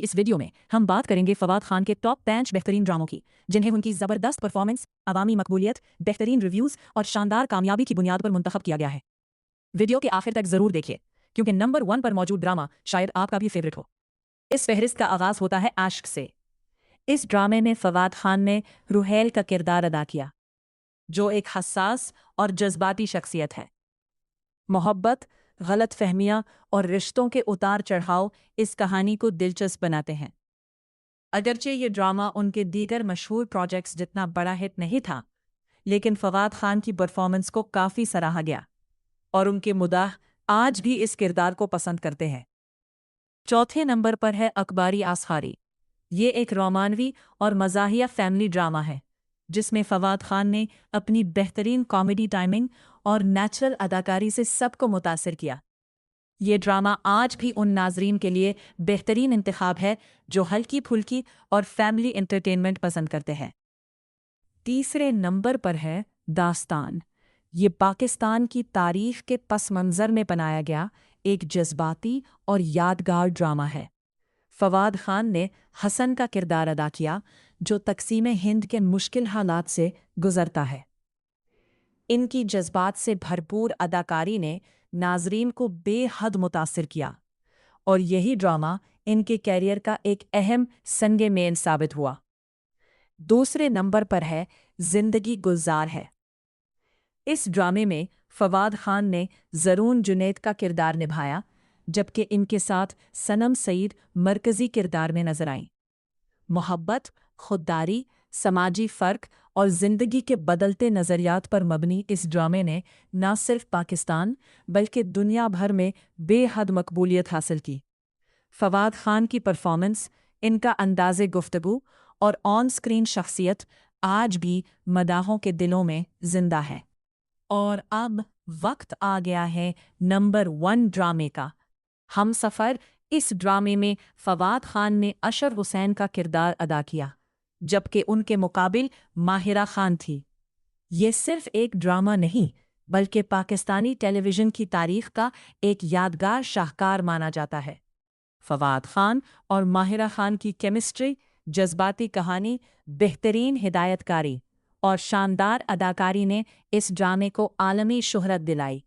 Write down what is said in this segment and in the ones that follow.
इस वीडियो में हम बात करेंगे फवाद खान के टॉप 5 बेहतरीन ड्रामों की, जिन्हें उनकी ज़बरदस्त परफॉर्मेंस, अवामी मकबूलियत, बेहतरीन रिव्यूज़ और शानदार कामयाबी की बुनियाद पर मुंतखब किया गया है। वीडियो के आखिर तक ज़रूर देखिए, क्योंकि नंबर 1 पर मौजूद ड्रामा शायद आपका भी फेवरेट हो। इस फहरिस्त का आगाज़ होता है आश्क से। इस ड्रामे में फवाद खान ने रुहैल का किरदार अदा किया, जो एक हसास और जज्बाती शख्सियत है। मोहब्बत, गलत फहमियाँ और रिश्तों के उतार चढ़ाव इस कहानी को दिलचस्प बनाते हैं। अगरचे ये ड्रामा उनके दीगर मशहूर प्रोजेक्ट्स जितना बड़ा हिट नहीं था, लेकिन फवाद खान की परफॉर्मेंस को काफ़ी सराहा गया और उनके मुदाह आज भी इस किरदार को पसंद करते हैं। चौथे नंबर पर है अखबारी आसहारी। ये एक रोमानवी और मज़ाहिया फैमिली ड्रामा है, जिसमें फवाद खान ने अपनी बेहतरीन कॉमेडी टाइमिंग और नेचुरल अदाकारी से सबको मुतासिर किया। ये ड्रामा आज भी उन नाजरीन के लिए बेहतरीन इंतखाब है जो हल्की फुल्की और फैमिली एंटरटेनमेंट पसंद करते हैं। तीसरे नंबर पर है दास्तान। ये पाकिस्तान की तारीख के पस मंज़र में बनाया गया एक जज्बाती और यादगार ड्रामा है। फवाद खान ने हसन का किरदार अदा किया, जो तकसीम हिंद के मुश्किल हालात से गुजरता है। इनकी जज्बात से भरपूर अदाकारी ने नाजरीन को बेहद मुतासिर किया और यही ड्रामा इनके कैरियर का एक अहम संगे मेन साबित हुआ। दूसरे नंबर पर है जिंदगी गुलजार है। इस ड्रामे में फवाद खान ने ज़रून जुनैद का किरदार निभाया, जबकि इनके साथ सनम सईद मरकज़ी किरदार में नजर आईं। मोहब्बत, खुददारी, समाजी फ़र्क और ज़िंदगी के बदलते नज़रियात पर मबनी इस ड्रामे ने न सिर्फ पाकिस्तान बल्कि दुनिया भर में बेहद मकबूलियत हासिल की। फवाद खान की परफॉर्मेंस, इनका अंदाज़े गुफ्तगू और ऑन स्क्रीन शख्सियत आज भी मदाहों के दिलों में जिंदा है। और अब वक्त आ गया है नंबर 1 ड्रामे का, हमसफ़र। इस ड्रामे में फवाद खान ने अशर हुसैन का किरदार अदा किया, जबकि उनके मुकाबिल माहिरा खान थी। ये सिर्फ एक ड्रामा नहीं, बल्कि पाकिस्तानी टेलीविज़न की तारीख का एक यादगार शाहकार माना जाता है। फवाद खान और माहिरा खान की केमिस्ट्री, जज्बाती कहानी, बेहतरीन हिदायतकारी और शानदार अदाकारी ने इस ड्रामे को आलमी शोहरत दिलाई।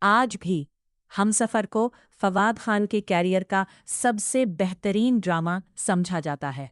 आज भी हमसफ़र को फवाद खान के कैरियर का सबसे बेहतरीन ड्रामा समझा जाता है।